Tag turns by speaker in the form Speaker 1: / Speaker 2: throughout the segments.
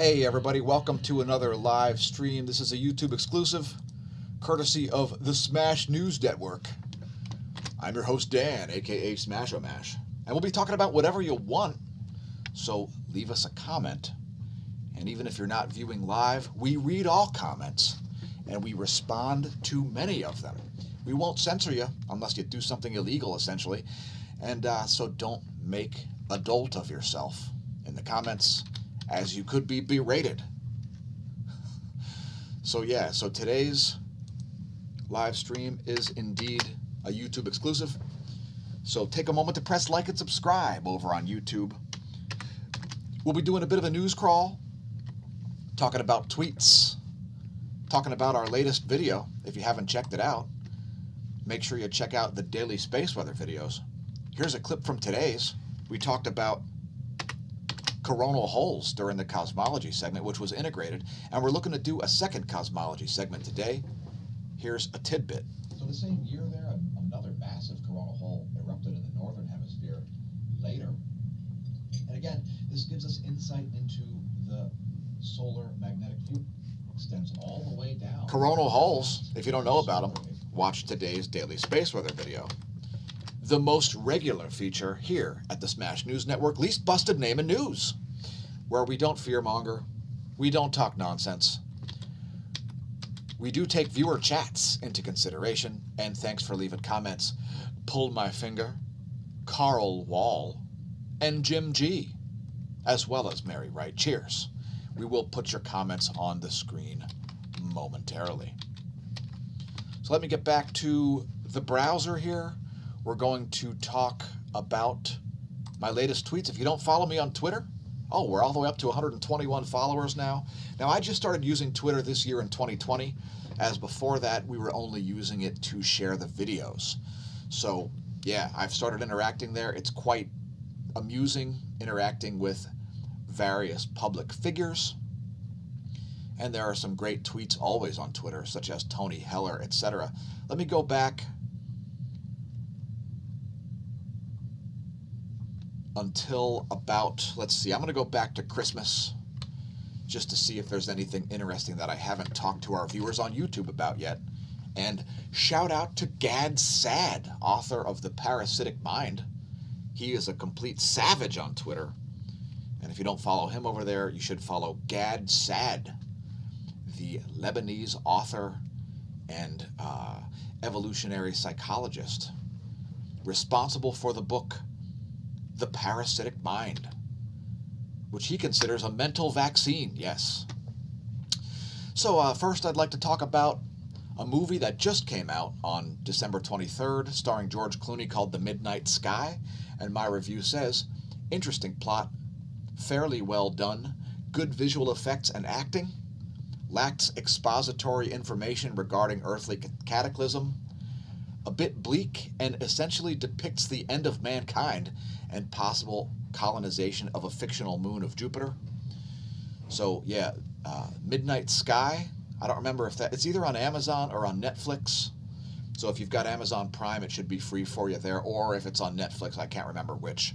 Speaker 1: Hey everybody, welcome to another live stream. This is a YouTube exclusive, courtesy of the smAsh News Network. I'm your host Dan, aka smAsho, and we'll be talking about whatever you want, so leave us a comment. And even if you're not viewing live, we read all comments, and we respond to many of them. We won't censor you unless you do something illegal, essentially, and so don't make a dolt of yourself in the comments, as you could be berated. So today's live stream is indeed a YouTube exclusive. So take a moment to press like and subscribe over on YouTube. We'll be doing a bit of a news crawl, talking about tweets, talking about our latest video. If you haven't checked it out, make sure you check out the daily space weather videos. Here's a clip from today's. We talked about coronal holes during the cosmology segment, which was integrated, and we're looking to do a second cosmology segment today. Here's a tidbit.
Speaker 2: So the same year there, another massive coronal hole erupted in the northern hemisphere later. And again, this gives us insight into the solar magnetic field. Extends all the way down.
Speaker 1: Coronal holes, if you don't know about them, watch today's daily space weather video. The most regular feature here at the smAsh News Network, least busted name in news, where we don't fearmonger, we don't talk nonsense. We do take viewer chats into consideration, and thanks for leaving comments. Pulled My Finger, Carl Wall, and Jim G, as well as Mary Wright. Cheers. We will put your comments on the screen momentarily. So let me get back to the browser here. We're going to talk about my latest tweets. If you don't follow me on Twitter, we're all the way up to 121 followers now. Now, I just started using Twitter this year in 2020, as before that, we were only using it to share the videos. So, yeah, I've started interacting there. It's quite amusing interacting with various public figures. And there are some great tweets always on Twitter, such as Tony Heller, etc. Let me go back until about, let's see, I'm going to go back to Christmas just to see if there's anything interesting that I haven't talked to our viewers on YouTube about yet. And shout out to Gad Sad, author of The Parasitic Mind. He is a complete savage on Twitter. And if you don't follow him over there, you should follow Gad Sad, the Lebanese author and evolutionary psychologist, responsible for the book The Parasitic Mind, which he considers a mental vaccine, yes. So first I'd like to talk about a movie that just came out on December 23rd, starring George Clooney, called The Midnight Sky, and my review says, interesting plot, fairly well done, good visual effects and acting, lacks expository information regarding earthly cataclysm, a bit bleak, and essentially depicts the end of mankind and possible colonization of a fictional moon of Jupiter. So yeah, Midnight Sky, I don't remember if it's either on Amazon or on Netflix. So if you've got Amazon Prime, it should be free for you there, or if it's on Netflix, I can't remember which.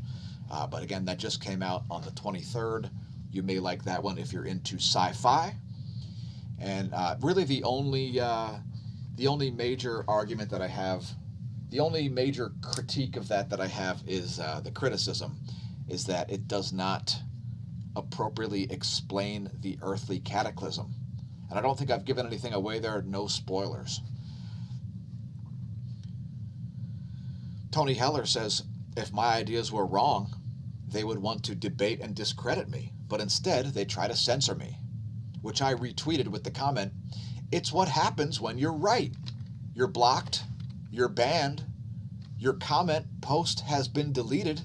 Speaker 1: But again, that just came out on the 23rd. You may like that one if you're into sci-fi. And really the only major argument that I have, the only major critique of that I have is the criticism is that it does not appropriately explain the earthly cataclysm. And I don't think I've given anything away there, no spoilers. Tony Heller says, if my ideas were wrong, they would want to debate and discredit me, but instead they try to censor me, which I retweeted with the comment, it's what happens when you're right. You're blocked, you're banned, your comment post has been deleted,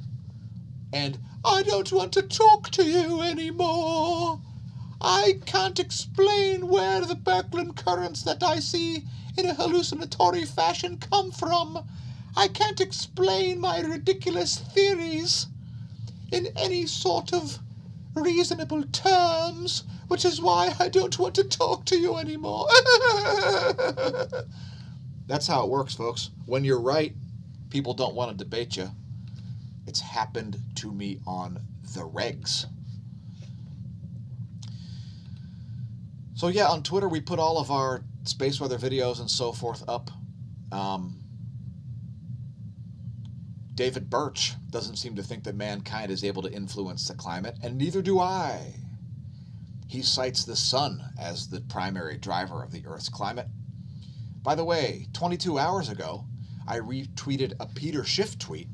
Speaker 1: and I don't want to talk to you anymore. I can't explain where the Birkeland currents that I see in a hallucinatory fashion come from. I can't explain my ridiculous theories in any sort of reasonable terms, which is why I don't want to talk to you anymore. That's how it works, folks. When you're right, people don't want to debate you. It's happened to me on the regs. So yeah, on Twitter we put all of our space weather videos and so forth up. David Birch doesn't seem to think that mankind is able to influence the climate, and neither do I. He cites the sun as the primary driver of the Earth's climate. By the way, 22 hours ago, I retweeted a Peter Schiff tweet.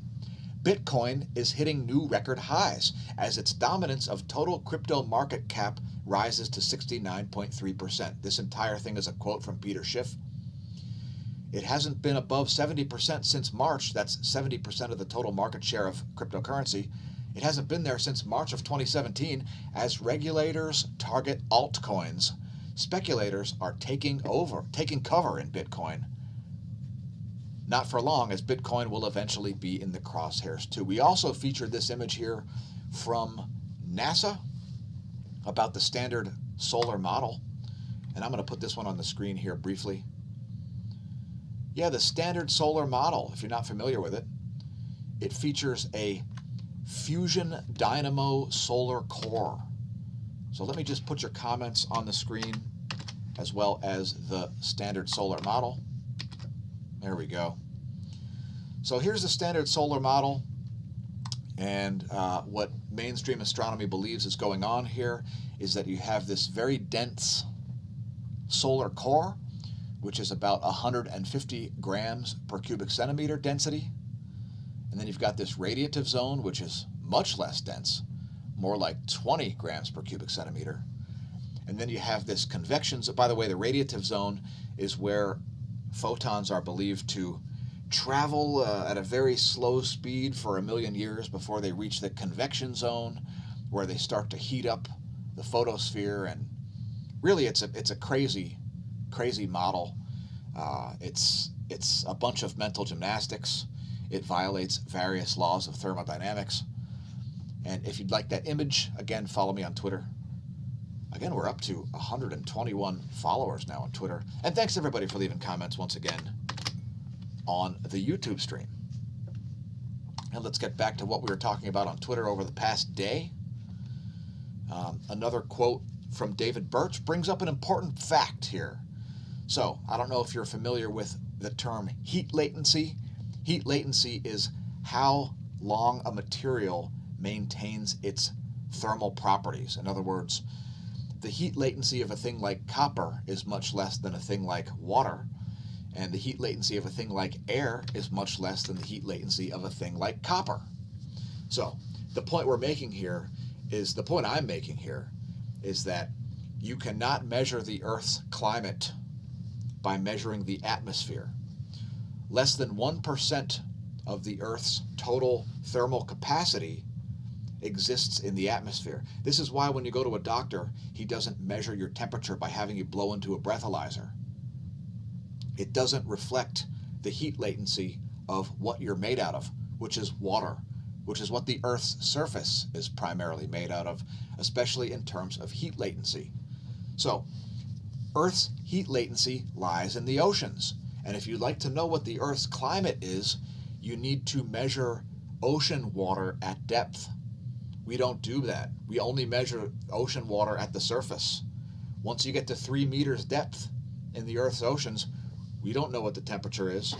Speaker 1: Bitcoin is hitting new record highs as its dominance of total crypto market cap rises to 69.3%. This entire thing is a quote from Peter Schiff. It hasn't been above 70% since March. That's 70% of the total market share of cryptocurrency. It hasn't been there since March of 2017 as regulators target altcoins. Speculators are taking cover in Bitcoin. Not for long, as Bitcoin will eventually be in the crosshairs too. We also featured this image here from NASA about the standard solar model. And I'm going to put this one on the screen here briefly. Yeah, the standard solar model, if you're not familiar with it, it features a fusion dynamo solar core. So let me just put your comments on the screen as well as the standard solar model. There we go. So here's the standard solar model, and what mainstream astronomy believes is going on here is that you have this very dense solar core, which is about 150 grams per cubic centimeter density. And then you've got this radiative zone, which is much less dense, more like 20 grams per cubic centimeter. And then you have this convection zone. By the way, the radiative zone is where photons are believed to travel at a very slow speed for 1 million years before they reach the convection zone, where they start to heat up the photosphere. And really, it's a crazy model. It's a bunch of mental gymnastics. It violates various laws of thermodynamics. And if you'd like that image, again, follow me on Twitter. Again, we're up to 121 followers now on Twitter. And thanks everybody for leaving comments once again on the YouTube stream. And let's get back to what we were talking about on Twitter over the past day. Another quote from David Birch brings up an important fact here. So, I don't know if you're familiar with the term heat latency. Heat latency is how long a material maintains its thermal properties. In other words, the heat latency of a thing like copper is much less than a thing like water, and the heat latency of a thing like air is much less than the heat latency of a thing like copper. So, the point I'm making here is that you cannot measure the Earth's climate by measuring the atmosphere. Less than 1% of the Earth's total thermal capacity exists in the atmosphere. This is why when you go to a doctor, he doesn't measure your temperature by having you blow into a breathalyzer. It doesn't reflect the heat latency of what you're made out of, which is water, which is what the Earth's surface is primarily made out of, especially in terms of heat latency. So, Earth's heat latency lies in the oceans. And if you'd like to know what the Earth's climate is, you need to measure ocean water at depth. We don't do that. We only measure ocean water at the surface. Once you get to 3 meters depth in the Earth's oceans, we don't know what the temperature is.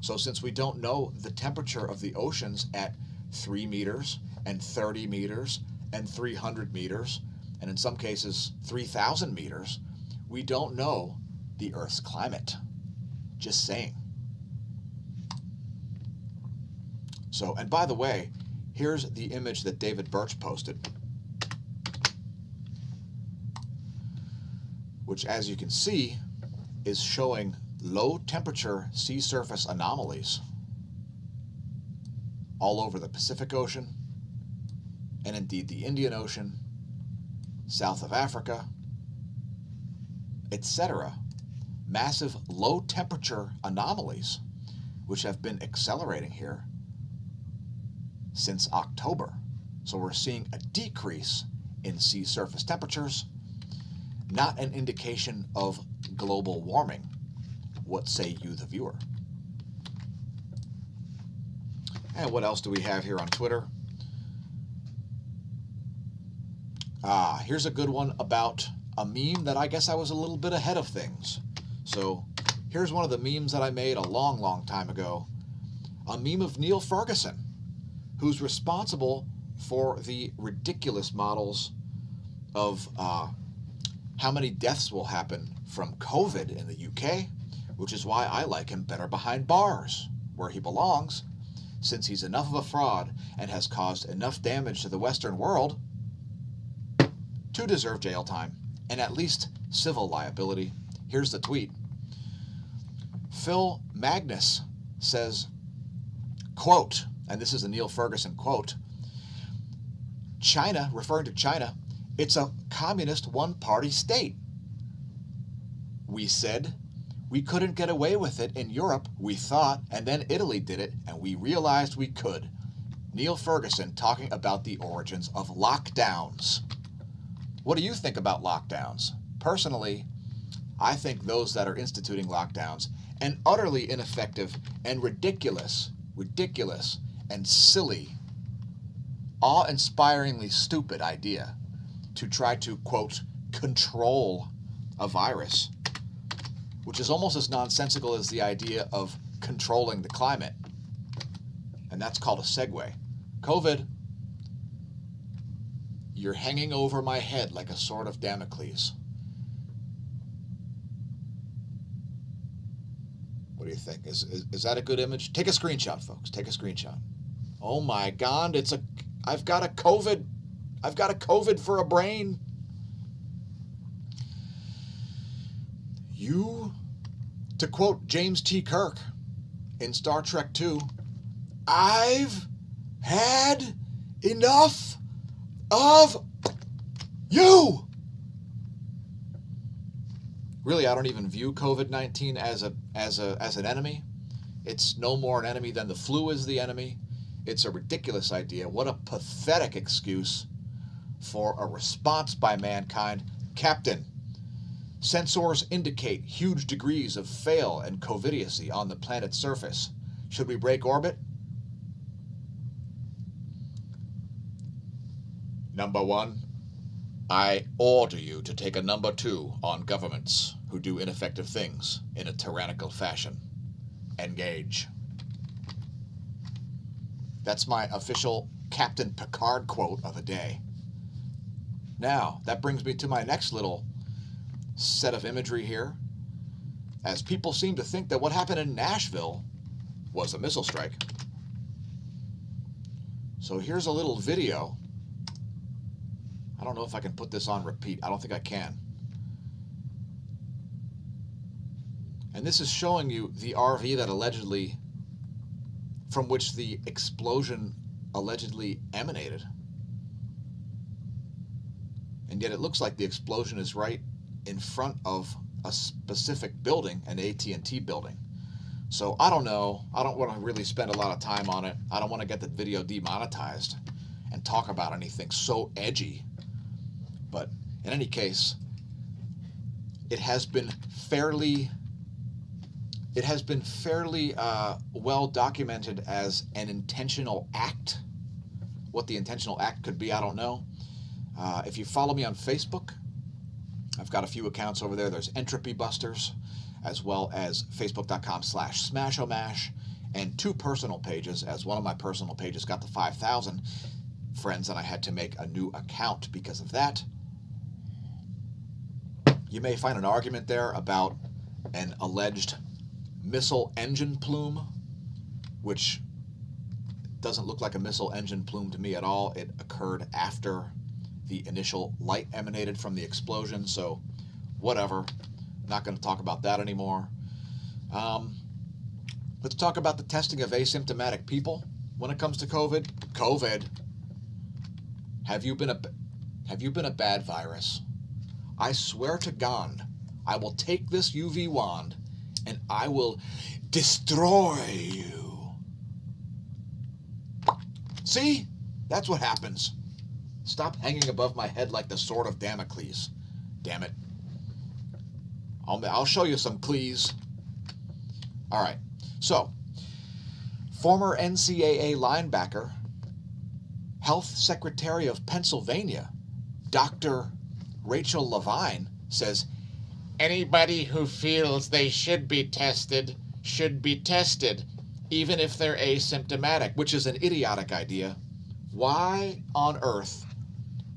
Speaker 1: So since we don't know the temperature of the oceans at 3 meters and 30 meters and 300 meters, and in some cases 3,000 meters, we don't know the Earth's climate. Just saying. So, and by the way, here's the image that David Birch posted, which, as you can see, is showing low temperature sea surface anomalies all over the Pacific Ocean, and indeed the Indian Ocean, south of Africa, etc. Massive low temperature anomalies, which have been accelerating here since October. So we're seeing a decrease in sea surface temperatures, not an indication of global warming. What say you, the viewer? And what else do we have here on Twitter? Here's a good one about a meme that I guess I was a little bit ahead of things. So here's one of the memes that I made a long, long time ago. A meme of Neil Ferguson, who's responsible for the ridiculous models of how many deaths will happen from COVID in the UK, which is why I like him better behind bars, where he belongs, since he's enough of a fraud and has caused enough damage to the Western world to deserve jail time and at least civil liability. Here's the tweet. Phil Magnus says, quote, and this is a Neil Ferguson quote, China, referring to China, it's a communist one-party state. We said we couldn't get away with it in Europe, we thought, and then Italy did it, and we realized we could. Neil Ferguson talking about the origins of lockdowns. What do you think about lockdowns? Personally, I think those that are instituting lockdowns, an utterly ineffective and ridiculous and silly, awe-inspiringly stupid idea to try to, quote, control a virus, which is almost as nonsensical as the idea of controlling the climate. And that's called a segue. COVID, you're hanging over my head like a sword of Damocles. What do you think? Is that a good image? Take a screenshot, folks. Take a screenshot. Oh my God, I've got a COVID for a brain. To quote James T. Kirk in Star Trek II, I've had enough of you. Really, I don't even view COVID-19 as an enemy. It's no more an enemy than the flu is the enemy. It's a ridiculous idea. What a pathetic excuse for a response by mankind. Captain, sensors indicate huge degrees of fail and covidiacy on the planet's surface. Should we break orbit? Number 1, I order you to take a number 2 on governments who do ineffective things in a tyrannical fashion. Engage. That's my official Captain Picard quote of the day. Now, that brings me to my next little set of imagery here, as people seem to think that what happened in Nashville was a missile strike. So here's a little video. I don't know if I can put this on repeat. I don't think I can. And this is showing you the RV that allegedly, from which the explosion allegedly emanated. And yet it looks like the explosion is right in front of a specific building, an AT&T building. So I don't know. I don't want to really spend a lot of time on it. I don't want to get the video demonetized and talk about anything so edgy. But in any case, it has been fairly well documented as an intentional act. What the intentional act could be, I don't know. If you follow me on Facebook, I've got a few accounts over there. There's Entropy Busters, as well as facebook.com/smAsho, and 2 personal pages, as one of my personal pages got to 5,000 friends, and I had to make a new account because of that. You may find an argument there about an alleged missile engine plume, which doesn't look like a missile engine plume to me at all. It occurred after the initial light emanated from the explosion, so whatever. Not going to talk about that anymore. Let's talk about the testing of asymptomatic people when it comes to COVID. COVID. Have you been a bad virus? I swear to God, I will take this UV wand and I will destroy you. See? That's what happens. Stop hanging above my head like the sword of Damocles. Damn it. I'll show you some clees. All right. So, former NCAA linebacker, Health Secretary of Pennsylvania, Dr. Rachel Levine says, anybody who feels they should be tested, even if they're asymptomatic, which is an idiotic idea. Why on earth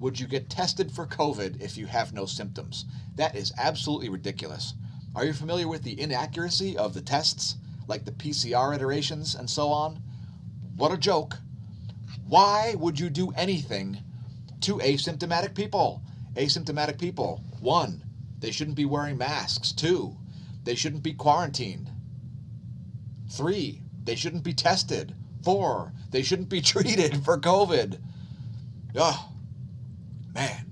Speaker 1: would you get tested for COVID if you have no symptoms? That is absolutely ridiculous. Are you familiar with the inaccuracy of the tests, like the PCR iterations and so on? What a joke. Why would you do anything to asymptomatic people? Asymptomatic people, 1, they shouldn't be wearing masks. 2, they shouldn't be quarantined. 3, they shouldn't be tested. 4, they shouldn't be treated for COVID. Oh, man.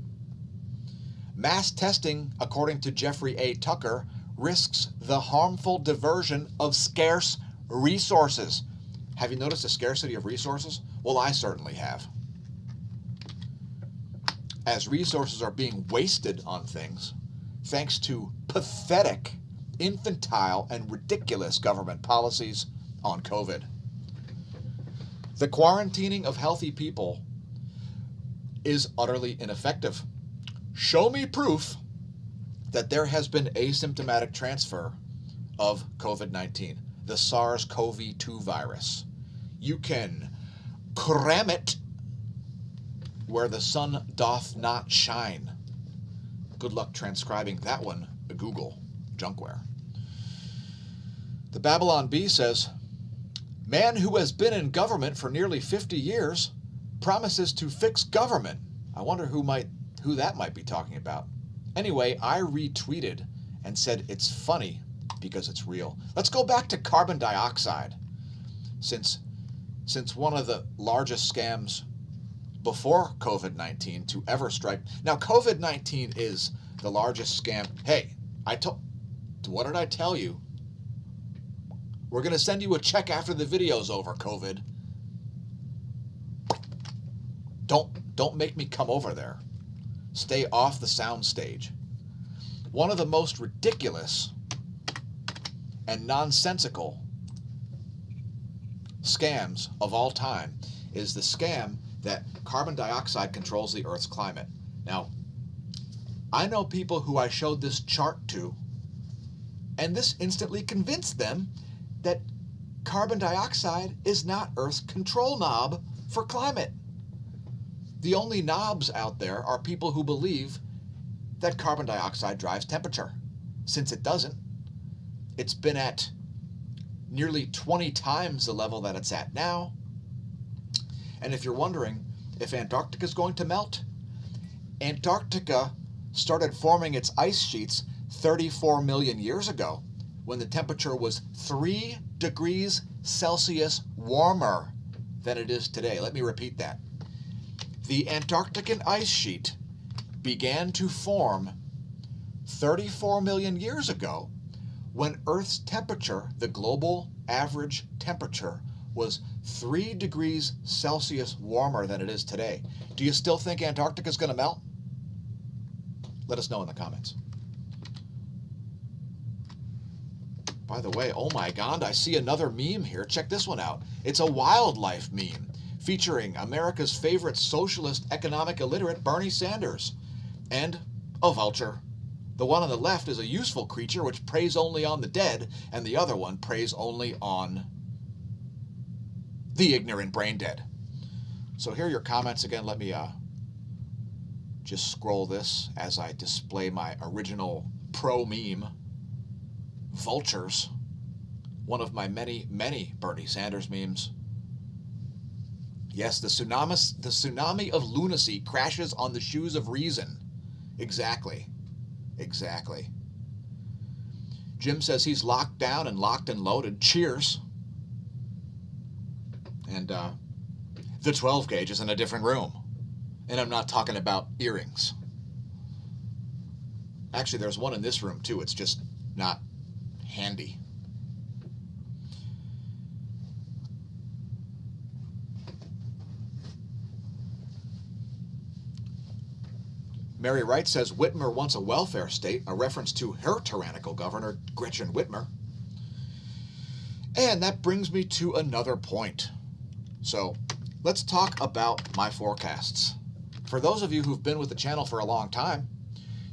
Speaker 1: Mass testing, according to Jeffrey A. Tucker, risks the harmful diversion of scarce resources. Have you noticed the scarcity of resources? Well, I certainly have. As resources are being wasted on things, thanks to pathetic, infantile, and ridiculous government policies on COVID. The quarantining of healthy people is utterly ineffective. Show me proof that there has been asymptomatic transfer of COVID-19, the SARS-CoV-2 virus. You can cram it where the sun doth not shine. Good luck transcribing that one, Google, junkware. The Babylon Bee says, man who has been in government for nearly 50 years promises to fix government. I wonder who that might be talking about. Anyway, I retweeted and said it's funny because it's real. Let's go back to carbon dioxide. Since one of the largest scams before COVID-19 to ever strike. Now, COVID-19 is the largest scam. Hey, what did I tell you? We're going to send you a check after the video's over, COVID. Don't make me come over there. Stay off the sound stage. One of the most ridiculous and nonsensical scams of all time is the scam that carbon dioxide controls the Earth's climate. Now, I know people who I showed this chart to, and this instantly convinced them that carbon dioxide is not Earth's control knob for climate. The only knobs out there are people who believe that carbon dioxide drives temperature. Since it doesn't, it's been at nearly 20 times the level that it's at now. And if you're wondering if Antarctica is going to melt, Antarctica started forming its ice sheets 34 million years ago when the temperature was 3 degrees Celsius warmer than it is today. Let me repeat that. The Antarctican ice sheet began to form 34 million years ago when Earth's temperature, the global average temperature, was 3 degrees Celsius warmer than it is today. Do you still think Antarctica is going to melt? Let us know in the comments. By the way, oh my God, I see another meme here. Check this one out. It's a wildlife meme featuring America's favorite socialist economic illiterate Bernie Sanders and a vulture. The one on the left is a useful creature which preys only on the dead, and the other one preys only on the ignorant brain dead. So here are your comments again. Let me just scroll this as I display my original pro meme. Vultures, one of my many, many Bernie Sanders memes. Yes, the tsunami of lunacy crashes on the shoes of reason. Exactly. Exactly. Jim says he's locked down and locked and loaded. Cheers. And the 12 gauge is in a different room. And I'm not talking about earrings. Actually, there's one in this room too. It's just not handy. Mary Wright says Whitmer wants a welfare state, a reference to her tyrannical governor, Gretchen Whitmer. And that brings me to another point. So let's talk about my forecasts. For those of you who've been with the channel for a long time,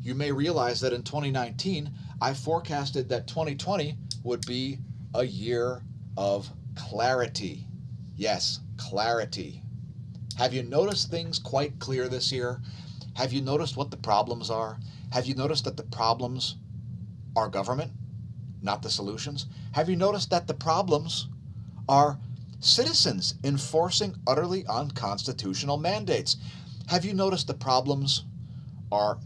Speaker 1: You may realize that in 2019, I forecasted that 2020 would be a year of clarity. Yes, clarity. Have you noticed things quite clear this year? Have you noticed what the problems are? Have you noticed that the problems are government, not the solutions? Have you noticed that the problems are citizens enforcing utterly unconstitutional mandates? Have you noticed the problems are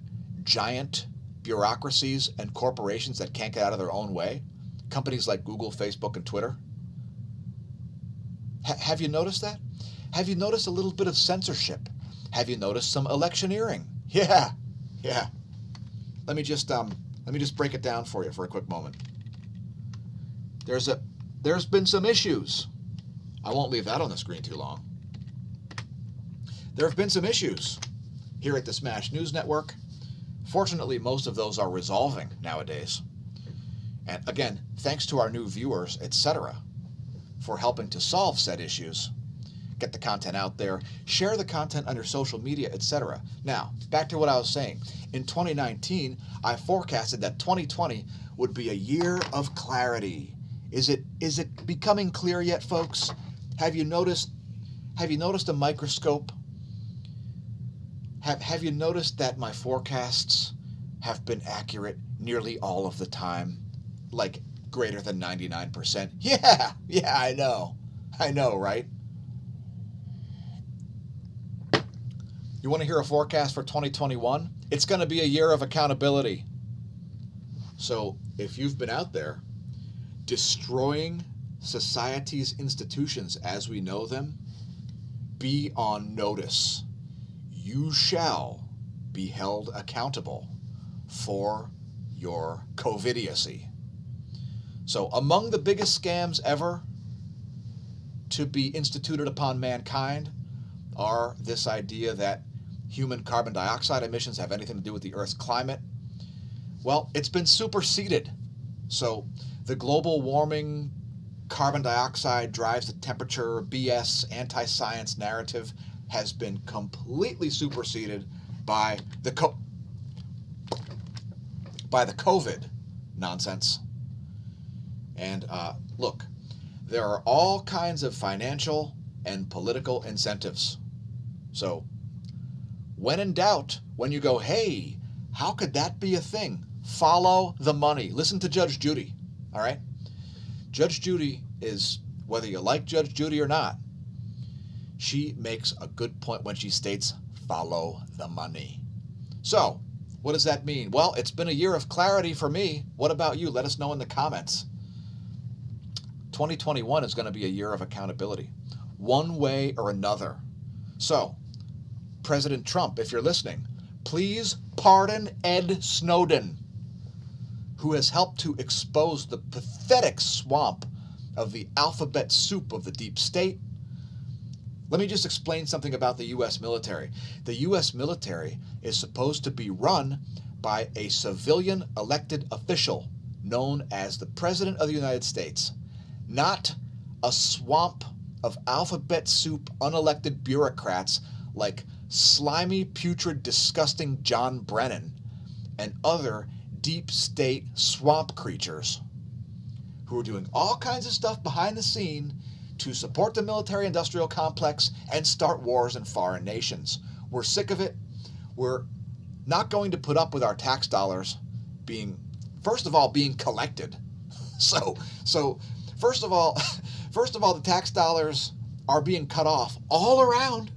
Speaker 1: giant bureaucracies and corporations that can't get out of their own way? Companies like Google, Facebook, and Twitter? Have you noticed that? Have you noticed a little bit of censorship? Have you noticed some electioneering? Yeah. Let me just break it down for you for a quick moment. There's been some issues. I won't leave that on the screen too long. There have been some issues here at the smAsh News Network. Fortunately, most of those are resolving nowadays. And again, thanks to our new viewers, etc., for helping to solve said issues. Get the content out there, share the content on your social media, etc. Now, back to what I was saying. In 2019, I forecasted that 2020 would be a year of clarity. Is it becoming clear yet, folks? Have you noticed a microscope? Have you noticed that my forecasts have been accurate nearly all of the time? Like greater than 99%? Yeah, I know, right? You want to hear a forecast for 2021? It's going to be a year of accountability. So if you've been out there destroying society's institutions as we know them, be on notice. You shall be held accountable for your covidiocy. So among the biggest scams ever to be instituted upon mankind are this idea that human carbon dioxide emissions have anything to do with the Earth's climate. Well, it's been superseded. So the global warming, carbon dioxide drives the temperature, BS, anti-science narrative has been completely superseded by the COVID nonsense. And look, there are all kinds of financial and political incentives. So when in doubt, when you go, hey, how could that be a thing? Follow the money. Listen to Judge Judy, all right? Judge Judy is, whether you like Judge Judy or not, she makes a good point when she states, follow the money. So, what does that mean? Well, it's been a year of clarity for me. What about you? Let us know in the comments. 2021 is going to be a year of accountability, one way or another. So, President Trump, if you're listening, please pardon Ed Snowden, who has helped to expose the pathetic swamp of the alphabet soup of the deep state. Let me just explain something about the U.S. military. The U.S. military is supposed to be run by a civilian elected official known as the President of the United States, not a swamp of alphabet soup unelected bureaucrats like slimy, putrid, disgusting John Brennan and other deep state swamp creatures who are doing all kinds of stuff behind the scene to support the military-industrial complex and start wars in foreign nations. We're sick of it. We're not going to put up with our tax dollars being, first of all, being collected. So first of all, the tax dollars are being cut off all around.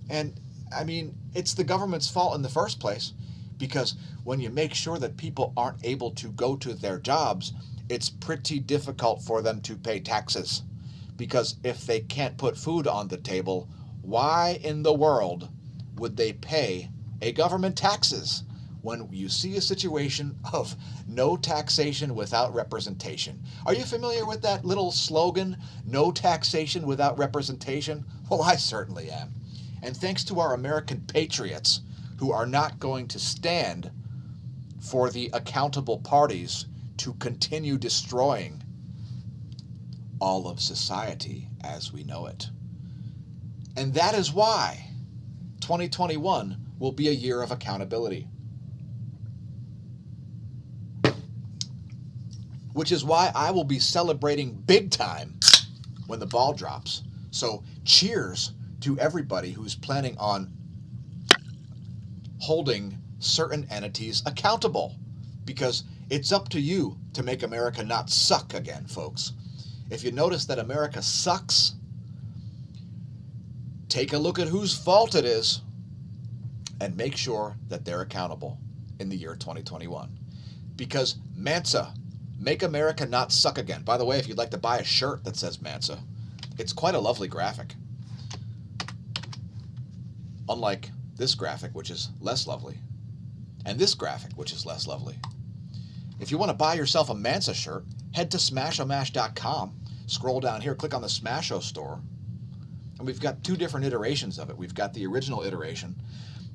Speaker 1: And I mean, it's the government's fault in the first place, because when you make sure that people aren't able to go to their jobs, it's pretty difficult for them to pay taxes. Because if they can't put food on the table, why in the world would they pay a government taxes when you see a situation of no taxation without representation? Are you familiar with that little slogan, no taxation without representation? Well, I certainly am. And thanks to our American patriots who are not going to stand for the accountable parties to continue destroying all of society as we know it. And that is why 2021 will be a year of accountability. which is why I will be celebrating big time when the ball drops. So cheers to everybody who's planning on holding certain entities accountable, because it's up to you to make America not suck again, folks. If you notice that America sucks, take a look at whose fault it is and make sure that they're accountable in the year 2021. Because MANSA, make America not suck again. By the way, if you'd like to buy a shirt that says MANSA, it's quite a lovely graphic. Unlike this graphic, which is less lovely, and this graphic, which is less lovely. If you want to buy yourself a MANSA shirt, head to smAsho.com, scroll down here, click on the smAsho store, and we've got two different iterations of it. We've got the original iteration,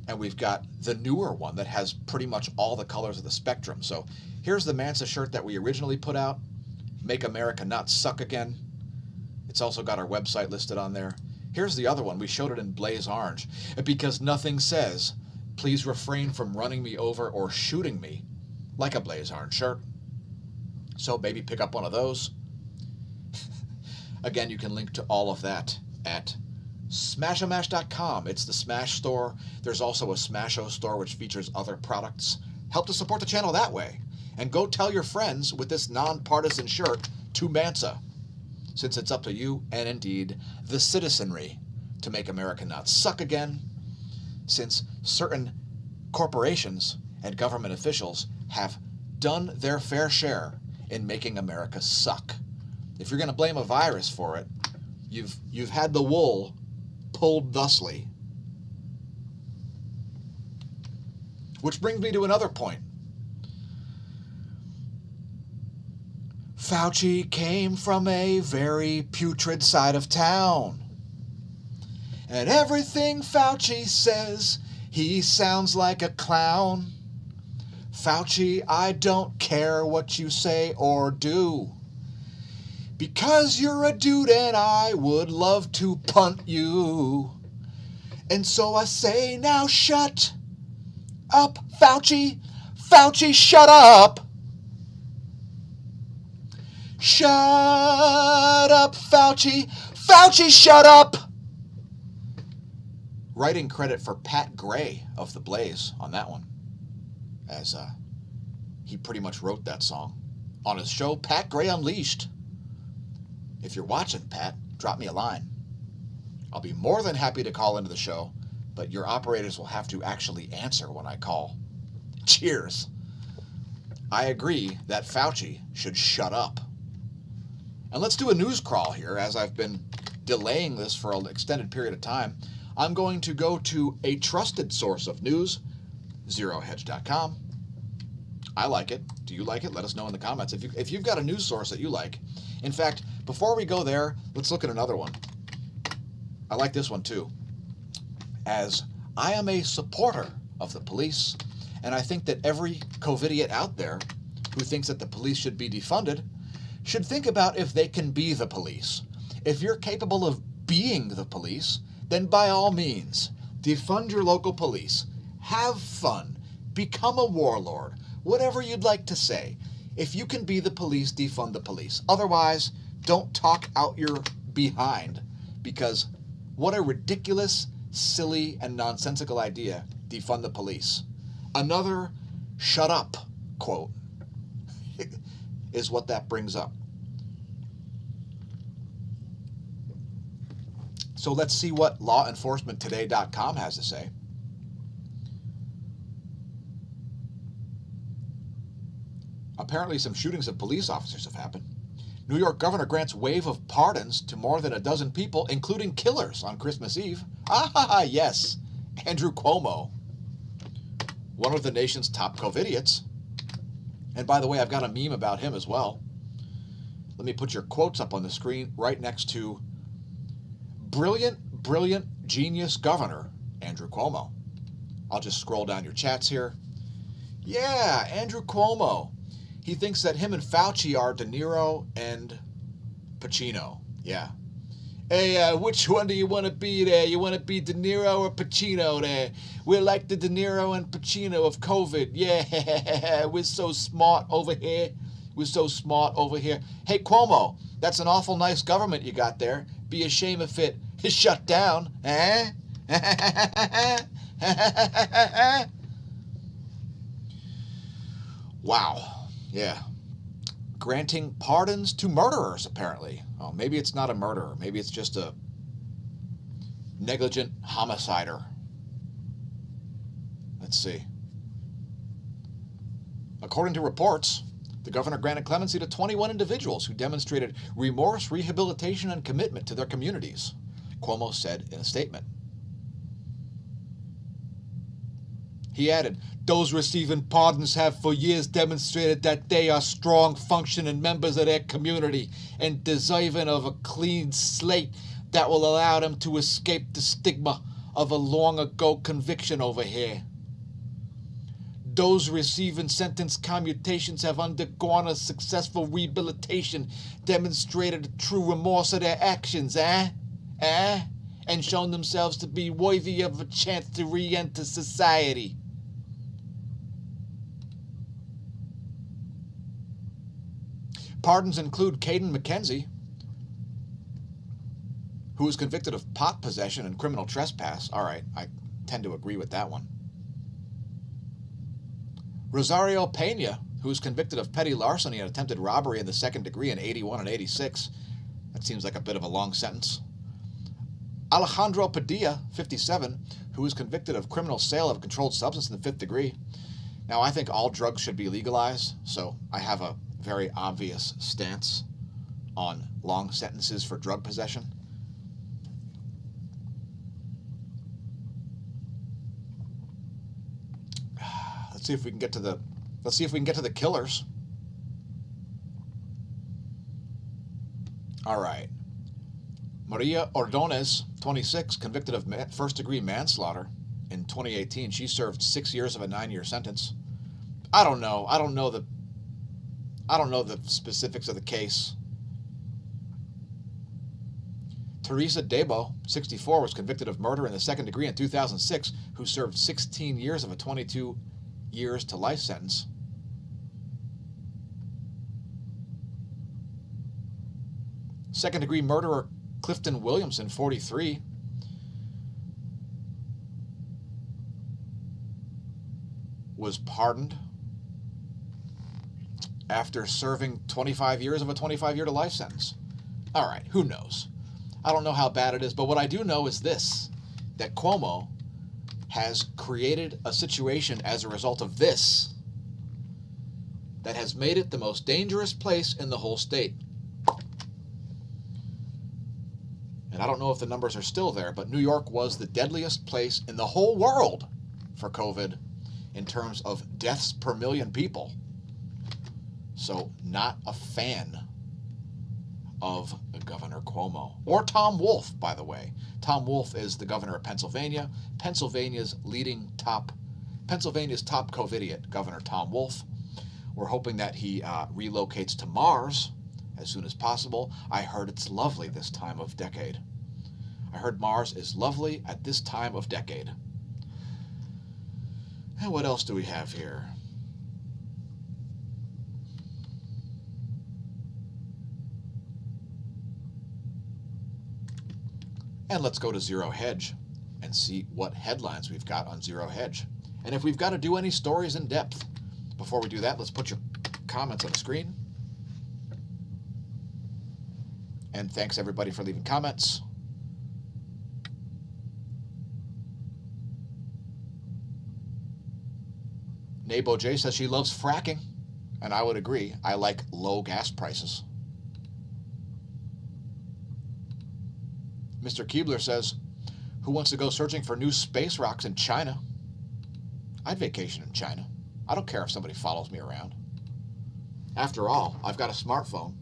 Speaker 1: and we've got the newer one that has pretty much all the colors of the spectrum. So here's the MANSA shirt that we originally put out, Make America Not Suck Again. It's also got our website listed on there. Here's the other one. We showed it in blaze orange because nothing says, please refrain from running me over or shooting me, like a blaze orange shirt. So maybe pick up one of those. Again, you can link to all of that at smAshomash.com. It's the Smash store. There's also a smAsho store which features other products. Help to support the channel that way. And go tell your friends with this nonpartisan shirt to MANSA, since it's up to you and indeed the citizenry to make America not suck again, since certain corporations and government officials have done their fair share in making America suck. If you're going to blame a virus for it, you've had the wool pulled thusly. Which brings me to another point. Fauci came from a very putrid side of town. And everything Fauci says, he sounds like a clown. Fauci, I don't care what you say or do, because you're a dude and I would love to punt you. And so I say, now shut up, Fauci. Fauci, shut up. Shut up, Fauci. Fauci, shut up. Writing credit for Pat Gray of The Blaze on that one, as he pretty much wrote that song on his show, Pat Gray Unleashed. If you're watching, Pat, drop me a line. I'll be more than happy to call into the show, but your operators will have to actually answer when I call. Cheers. I agree that Fauci should shut up. And let's do a news crawl here, as I've been delaying this for an extended period of time. I'm going to go to a trusted source of news, zerohedge.com. I like it. Do you like it? Let us know in the comments if you've got a news source that you like. In fact, before we go there, let's look at another one. I like this one too, as I am a supporter of the police, and I think that every COVIDiot out there who thinks that the police should be defunded should think about if they can be the police. If you're capable of being the police, then by all means, defund your local police. Have fun. Become a warlord. Whatever you'd like to say. If you can be the police, defund the police. Otherwise, don't talk out your behind, because what a ridiculous, silly, and nonsensical idea, defund the police. Another shut up quote is what that brings up. So let's see what lawenforcementtoday.com has to say. Apparently some shootings of police officers have happened. New York governor grants wave of pardons to more than a dozen people, including killers, on Christmas Eve. Ah, yes, Andrew Cuomo, one of the nation's top COVIDiots. And by the way, I've got a meme about him as well. Let me put your quotes up on the screen right next to brilliant, genius governor, Andrew Cuomo. I'll just scroll down your chats here. Yeah, Andrew Cuomo. He thinks that him and Fauci are De Niro and Pacino. Yeah. Hey, which one do you want to be there? You want to be De Niro or Pacino there? We're like the De Niro and Pacino of COVID. Yeah, we're so smart over here. We're so smart over here. Hey, Cuomo, that's an awful nice government you got there. Be a shame if it is shut down. Eh? Wow. Yeah. Granting pardons to murderers, apparently. Oh, maybe it's not a murderer. Maybe it's just a negligent homicider. Let's see. According to reports, the governor granted clemency to 21 individuals who demonstrated remorse, rehabilitation, and commitment to their communities, Cuomo said in a statement. He added, those receiving pardons have for years demonstrated that they are strong, functioning members of their community and deserving of a clean slate that will allow them to escape the stigma of a long-ago conviction over here. Those receiving sentence commutations have undergone a successful rehabilitation, demonstrated a true remorse of their actions, and shown themselves to be worthy of a chance to re-enter society. Pardons include Caden McKenzie, who was convicted of pot possession and criminal trespass. All right, I tend to agree with that one. Rosario Pena, who was convicted of petty larceny and attempted robbery in the second degree in 81 and 86. That seems like a bit of a long sentence. Alejandro Padilla, 57, who was convicted of criminal sale of a controlled substance in the fifth degree. Now, I think all drugs should be legalized, so I have a very obvious stance on long sentences for drug possession. Let's see if we can get to the killers. All right. Maria Ordonez, 26, convicted of first-degree manslaughter in 2018. She served 6 years of a 9-year sentence. I don't know the specifics of the case. Teresa Debo, 64, was convicted of murder in the second degree in 2006, who served 16 years of a 22 years to life sentence. Second-degree murderer Clifton Williamson, 43, was pardoned after serving 25 years of a 25-year to life sentence. All right, who knows? I don't know how bad it is, but what I do know is this, that Cuomo has created a situation as a result of this that has made it the most dangerous place in the whole state. And I don't know if the numbers are still there, but New York was the deadliest place in the whole world for COVID in terms of deaths per million people. So not a fan of Governor Cuomo. Or Tom Wolf, by the way. Tom Wolf is the governor of Pennsylvania. Pennsylvania's top COVIDiot, Governor Tom Wolf. We're hoping that he relocates to Mars as soon as possible. I heard it's lovely this time of decade. I heard Mars is lovely at this time of decade. And what else do we have here? And let's go to Zero Hedge and see what headlines we've got on Zero Hedge. And if we've got to do any stories in depth. Before we do that, let's put your comments on the screen. And thanks everybody for leaving comments. Nabo J says she loves fracking, and I would agree. I like low gas prices. Mr. Keebler says, who wants to go searching for new space rocks in China? I'd vacation in China. I don't care if somebody follows me around. After all, I've got a smartphone.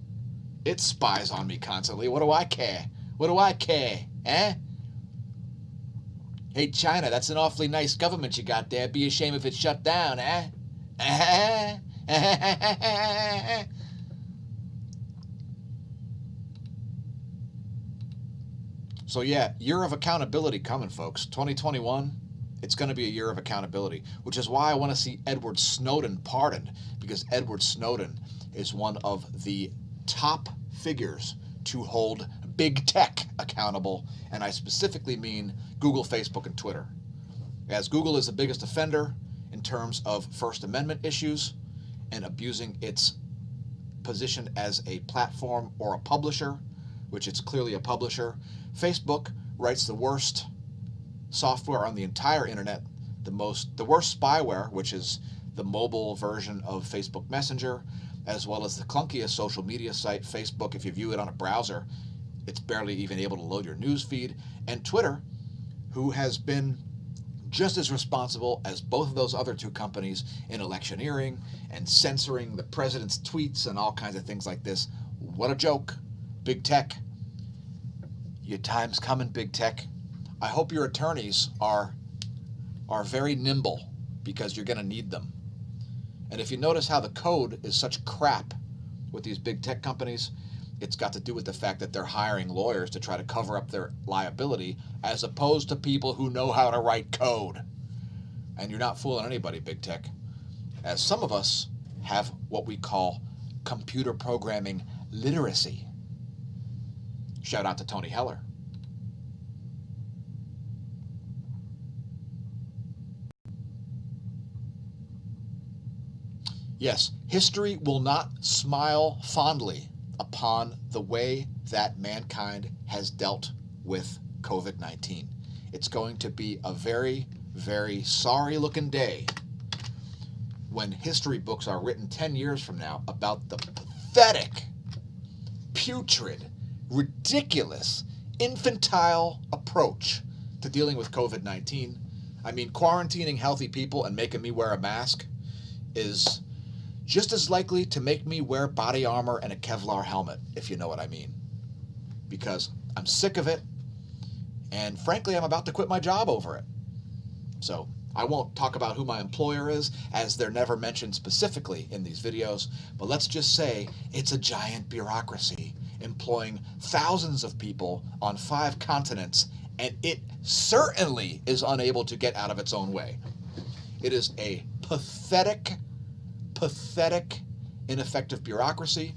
Speaker 1: It spies on me constantly. What do I care? What do I care? Eh? Hey, China, that's an awfully nice government you got there. Be a shame if it's shut down, eh? So yeah, year of accountability coming, folks. 2021, it's going to be a year of accountability, which is why I want to see Edward Snowden pardoned, because Edward Snowden is one of the top figures to hold big tech accountable, and I specifically mean Google, Facebook, and Twitter. As Google is the biggest offender in terms of First Amendment issues and abusing its position as a platform or a publisher, which it's clearly a publisher. Facebook writes the worst software on the entire internet, the worst spyware, which is the mobile version of Facebook Messenger, as well as the clunkiest social media site, Facebook. If you view it on a browser, it's barely even able to load your news feed. And Twitter, who has been just as responsible as both of those other two companies in electioneering and censoring the president's tweets and all kinds of things like this. What a joke. Big tech. Your time's coming, big tech. I hope your attorneys are very nimble, because you're going to need them. And if you notice how the code is such crap with these big tech companies, it's got to do with the fact that they're hiring lawyers to try to cover up their liability, as opposed to people who know how to write code. And you're not fooling anybody, big tech, as some of us have what we call computer programming literacy. Shout out to Tony Heller. Yes, history will not smile fondly upon the way that mankind has dealt with COVID-19. It's going to be a very, very sorry-looking day when history books are written 10 years from now about the pathetic, putrid, ridiculous, infantile approach to dealing with COVID-19. I mean, quarantining healthy people and making me wear a mask is just as likely to make me wear body armor and a Kevlar helmet, if you know what I mean. Because I'm sick of it, and frankly, I'm about to quit my job over it. So I won't talk about who my employer is, as they're never mentioned specifically in these videos, but let's just say it's a giant bureaucracy employing thousands of people on 5 continents, and it certainly is unable to get out of its own way. It is a pathetic, ineffective bureaucracy,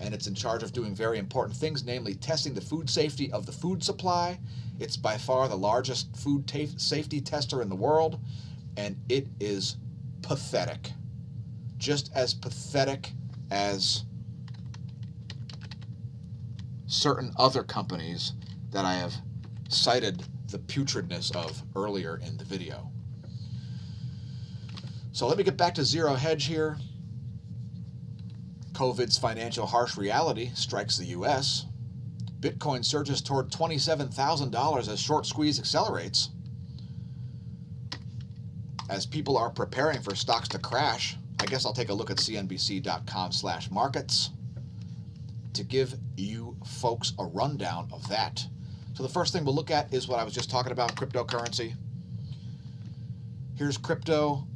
Speaker 1: and it's in charge of doing very important things, namely testing the food safety of the food supply. It's by far the largest food safety tester in the world, and it is pathetic. Just as pathetic as certain other companies that I have cited the putridness of earlier in the video. So let me get back to Zero Hedge here. COVID's financial harsh reality strikes the U.S. Bitcoin surges toward $27,000 as short squeeze accelerates. As people are preparing for stocks to crash, I guess I'll take a look at cnbc.com/markets to give you folks a rundown of that. So the first thing we'll look at is what I was just talking about, cryptocurrency. Here's crypto.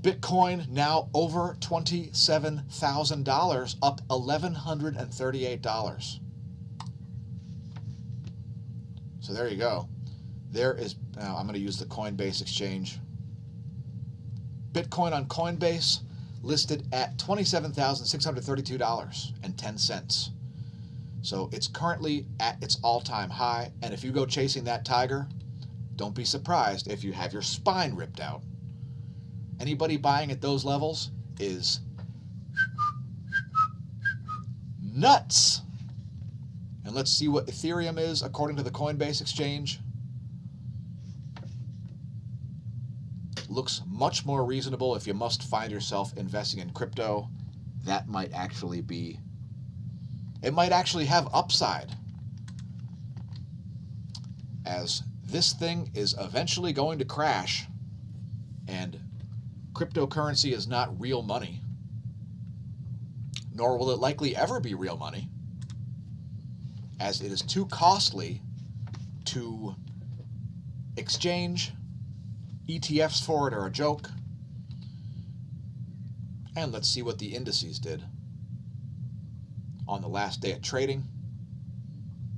Speaker 1: Bitcoin now over $27,000, up $1,138. So there you go. There is, now I'm going to use the Coinbase exchange. Bitcoin on Coinbase listed at $27,632.10. So it's currently at its all-time high, and if you go chasing that tiger, don't be surprised if you have your spine ripped out. Anybody buying at those levels is nuts. And let's see what Ethereum is according to the Coinbase exchange. Looks much more reasonable if you must find yourself investing in crypto. That might actually be, it might actually have upside, as this thing is eventually going to crash, and cryptocurrency is not real money, nor will it likely ever be real money, as it is too costly to exchange. ETFs for it are a joke. And let's see what the indices did on the last day of trading,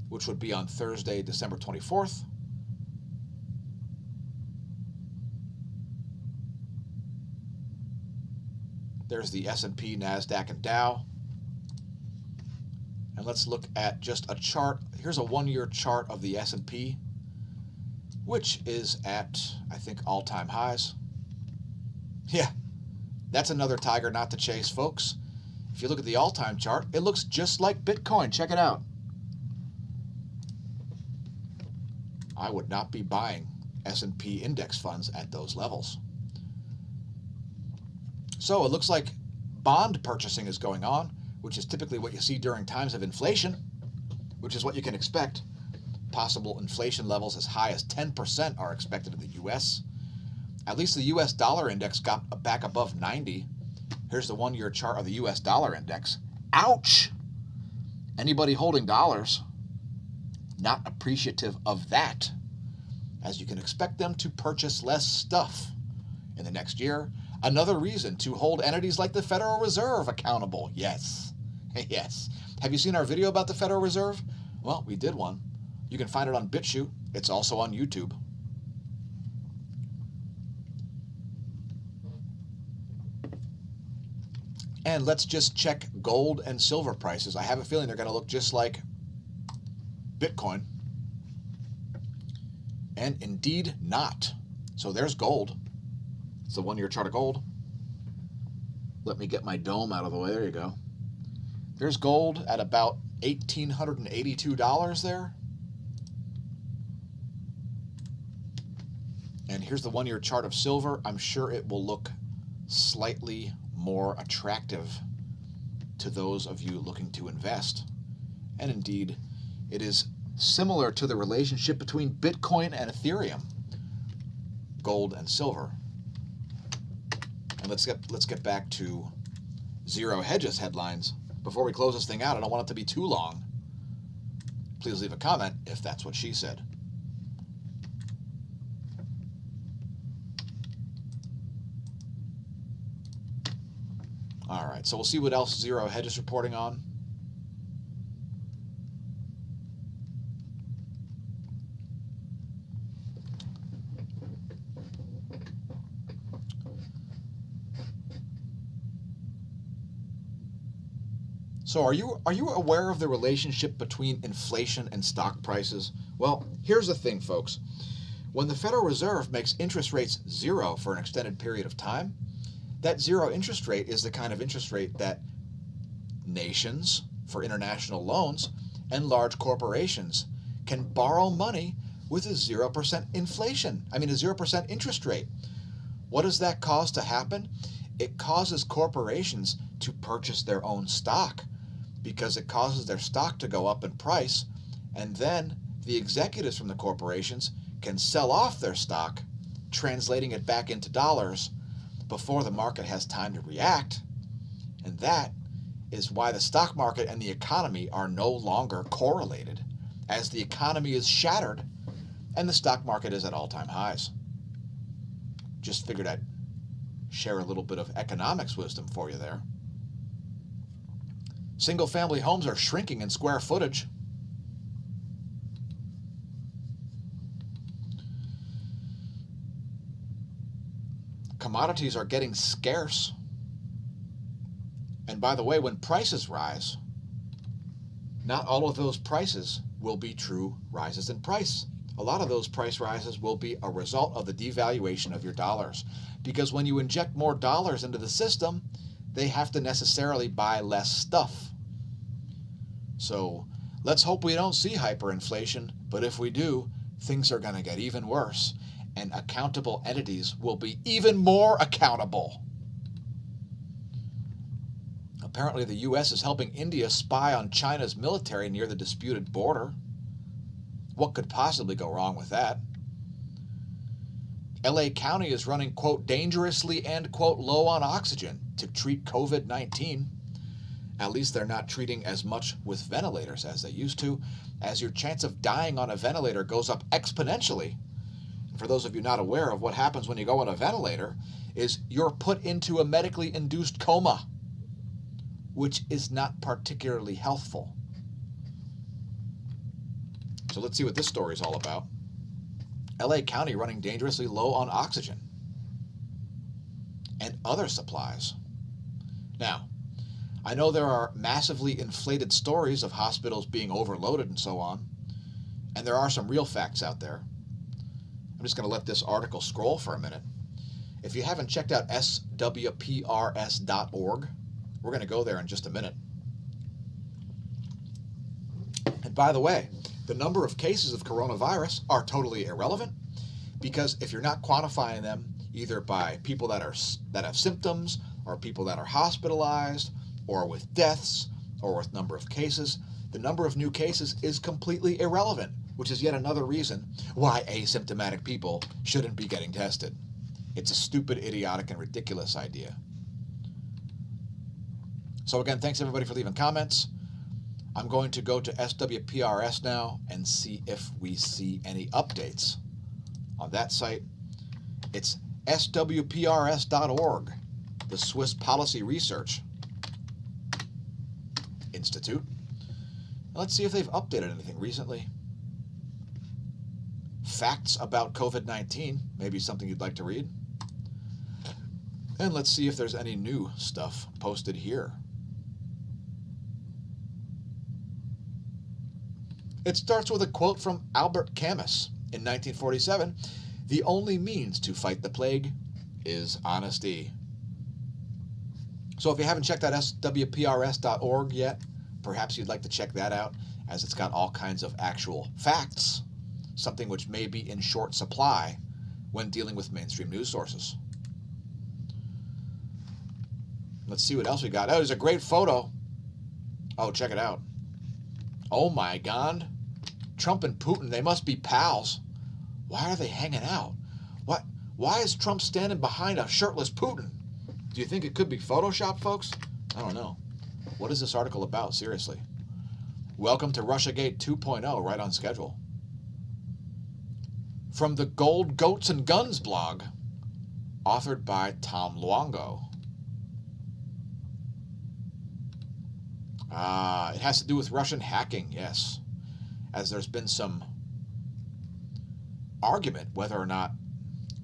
Speaker 1: which would be on Thursday, December 24th. There's the S&P, NASDAQ, and Dow. And let's look at just a chart. Here's a one-year chart of the S&P, which is at, I think, all-time highs. Yeah, that's another tiger not to chase, folks. If you look at the all-time chart, it looks just like Bitcoin. Check it out. I would not be buying S&P index funds at those levels. So it looks like bond purchasing is going on, which is typically what you see during times of inflation, which is what you can expect. Possible inflation levels as high as 10% are expected in the U.S. At least the U.S. dollar index got back above 90. Here's the one-year chart of the U.S. dollar index. Ouch! Anybody holding dollars, not appreciative of that, as you can expect them to purchase less stuff in the next year. Another reason to hold entities like the Federal Reserve accountable. Yes. Yes. Have you seen our video about the Federal Reserve? Well, we did one. You can find it on BitChute. It's also on YouTube. And let's just check gold and silver prices. I have a feeling they're going to look just like Bitcoin. And indeed not. So there's gold. It's the one-year chart of gold. Let me get my dome out of the way. There you go. There's gold at about $1,882 there. And here's the one-year chart of silver. I'm sure it will look slightly more attractive to those of you looking to invest. And indeed, it is similar to the relationship between Bitcoin and Ethereum, gold and silver. And let's get back to Zero Hedge's headlines. Before we close this thing out, I don't want it to be too long. Please leave a comment if that's what she said. All right, so we'll see what else Zero Hedge is reporting on. So are you aware of the relationship between inflation and stock prices? Well, here's the thing, folks. When the Federal Reserve makes interest rates zero for an extended period of time, that zero interest rate is the kind of interest rate that nations, for international loans, and large corporations can borrow money with a 0% inflation. I mean, a 0% interest rate. What does that cause to happen? It causes corporations to purchase their own stock because it causes their stock to go up in price, and then the executives from the corporations can sell off their stock, translating it back into dollars before the market has time to react. And that is why the stock market and the economy are no longer correlated, as the economy is shattered and the stock market is at all-time highs. Just figured I'd share a little bit of economics wisdom for you there. Single-family homes are shrinking in square footage. Commodities are getting scarce. And by the way, when prices rise, not all of those prices will be true rises in price. A lot of those price rises will be a result of the devaluation of your dollars. Because when you inject more dollars into the system, they have to necessarily buy less stuff. So let's hope we don't see hyperinflation, but if we do, things are going to get even worse, and accountable entities will be even more accountable. Apparently the U.S. is helping India spy on China's military near the disputed border. What could possibly go wrong with that? LA County is running, quote, dangerously and, quote, low on oxygen to treat COVID-19. At least they're not treating as much with ventilators as they used to, as your chance of dying on a ventilator goes up exponentially. For those of you not aware of what happens when you go on a ventilator, is you're put into a medically induced coma, which is not particularly healthful. So let's see what this story is all about. LA County running dangerously low on oxygen and other supplies. Now, I know there are massively inflated stories of hospitals being overloaded and so on, and there are some real facts out there. I'm just going to let this article scroll for a minute. If you haven't checked out swprs.org, we're going to go there in just a minute. And by the way, the number of cases of coronavirus are totally irrelevant, because if you're not quantifying them either by people that have symptoms, or people that are hospitalized, or with deaths, or with number of cases, the number of new cases is completely irrelevant, which is yet another reason why asymptomatic people shouldn't be getting tested. It's a stupid, idiotic, and ridiculous idea. So again, thanks everybody for leaving comments. I'm going to go to SWPRS now and see if we see any updates on that site. It's swprs.org, the Swiss Policy Research Institute. Let's see if they've updated anything recently. Facts about COVID-19, maybe something you'd like to read. And let's see if there's any new stuff posted here. It starts with a quote from Albert Camus in 1947. The only means to fight the plague is honesty. So if you haven't checked out swprs.org yet, perhaps you'd like to check that out, as it's got all kinds of actual facts, something which may be in short supply when dealing with mainstream news sources. Let's see what else we got. Oh, there's a great photo. Oh, check it out. Oh my God. Trump and Putin, they must be pals. Why are they hanging out? What? Why is Trump standing behind a shirtless Putin? Do you think it could be Photoshop, folks? I don't know. What is this article about, seriously? Welcome to Russiagate 2.0, right on schedule. From the Gold Goats and Guns blog, authored by Tom Luongo. It has to do with Russian hacking, yes. As there's been some argument whether or not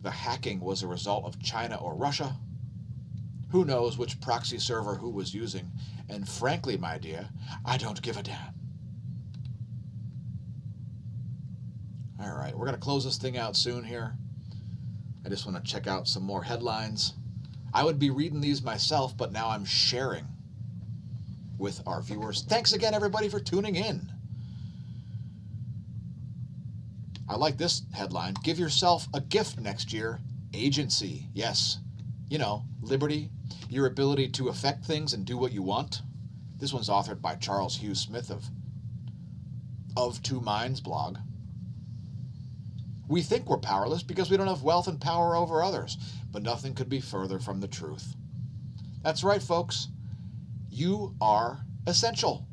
Speaker 1: the hacking was a result of China or Russia. Who knows which proxy server who was using, and frankly, my dear, I don't give a damn. All right, we're going to close this thing out soon here. I just want to check out some more headlines. I would be reading these myself, but now I'm sharing with our viewers. Thanks again, everybody, for tuning in. I like this headline. Give yourself a gift next year. Agency. Yes. You know, liberty, your ability to affect things and do what you want. This one's authored by Charles Hugh Smith of Two Minds blog. We think we're powerless because we don't have wealth and power over others, but nothing could be further from the truth. That's right, folks. You are essential.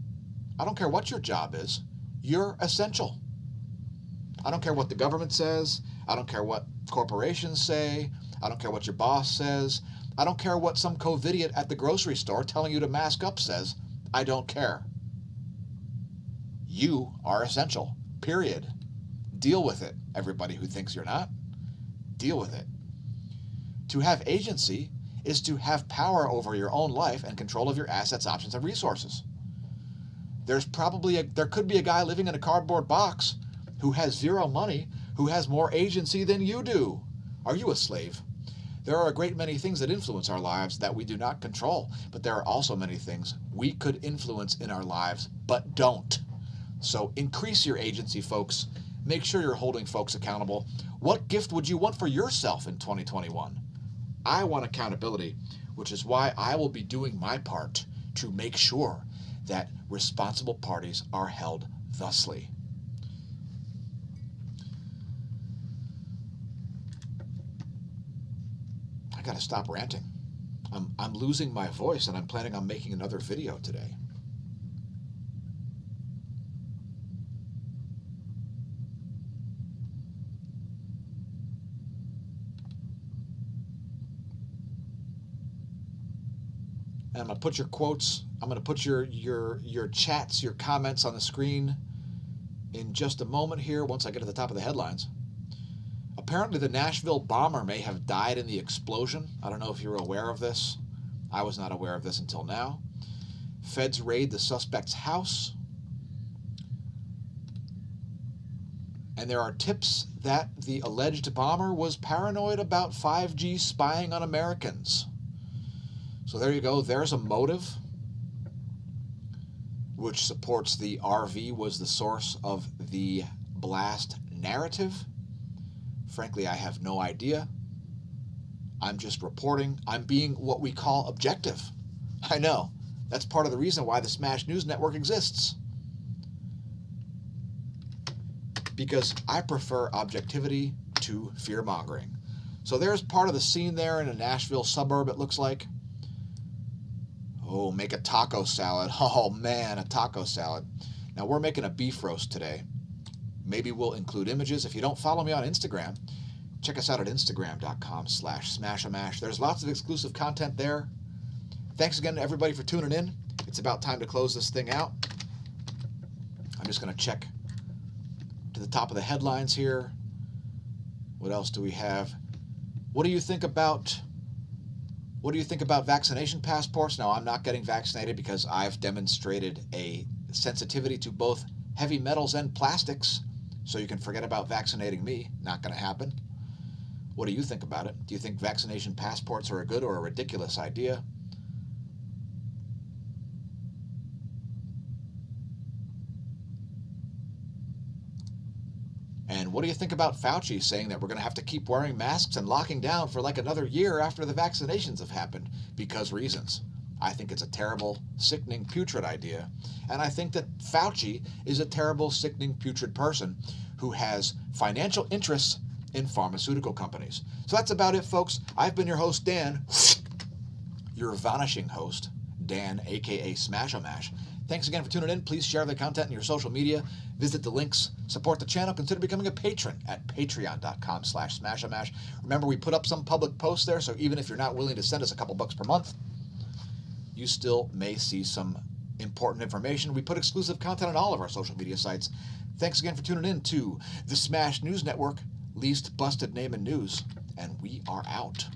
Speaker 1: I don't care what your job is. You're essential. I don't care what the government says. I don't care what corporations say. I don't care what your boss says. I don't care what some COVIDiot at the grocery store telling you to mask up says. I don't care. You are essential. Period. Deal with it, everybody who thinks you're not. Deal with it. To have agency is to have power over your own life and control of your assets, options, and resources. There could be a guy living in a cardboard box who has zero money, who has more agency than you do. Are you a slave? There are a great many things that influence our lives that we do not control, but there are also many things we could influence in our lives, but don't. So increase your agency, folks. Make sure you're holding folks accountable. What gift would you want for yourself in 2021? I want accountability, which is why I will be doing my part to make sure that responsible parties are held thusly. I gotta stop ranting. I'm losing my voice, and I'm planning on making another video today. And I'm gonna put your quotes. I'm gonna put your chats, your comments on the screen in just a moment here. Once I get to the top of the headlines. Apparently, the Nashville bomber may have died in the explosion. I don't know if you're aware of this. I was not aware of this until now. Feds raid the suspect's house. And there are tips that the alleged bomber was paranoid about 5G spying on Americans. So there you go. There's a motive, which supports the RV was the source of the blast narrative. Frankly, I have no idea. I'm just reporting. I'm being what we call objective. I know. That's part of the reason why the smAsh News Network exists. Because I prefer objectivity to fear-mongering. So there's part of the scene there in a Nashville suburb, it looks like. Oh, make a taco salad. Oh, man, a taco salad. Now, we're making a beef roast today. Maybe we'll include images. If you don't follow me on Instagram, check us out at instagram.com/smAshomash. There's lots of exclusive content there. Thanks again to everybody for tuning in. It's about time to close this thing out. I'm just going to check to the top of the headlines here. What else do we have? What do you think about vaccination passports? Now, I'm not getting vaccinated because I've demonstrated a sensitivity to both heavy metals and plastics, so you can forget about vaccinating me. Not going to happen. What do you think about it? Do you think vaccination passports are a good or a ridiculous idea? And what do you think about Fauci saying that we're going to have to keep wearing masks and locking down for like another year after the vaccinations have happened? Because reasons. I think it's a terrible, sickening, putrid idea. And I think that Fauci is a terrible, sickening, putrid person who has financial interests in pharmaceutical companies. So that's about it, folks. I've been your host, Dan, your vanishing host, Dan, a.k.a. smAsho. Thanks again for tuning in. Please share the content in your social media. Visit the links. Support the channel. Consider becoming a patron at patreon.com/smAsho. Remember, we put up some public posts there, so even if you're not willing to send us a couple bucks per month, you still may see some important information. We put exclusive content on all of our social media sites. Thanks again for tuning in to the smAsh News Network, least busted name in news, and we are out.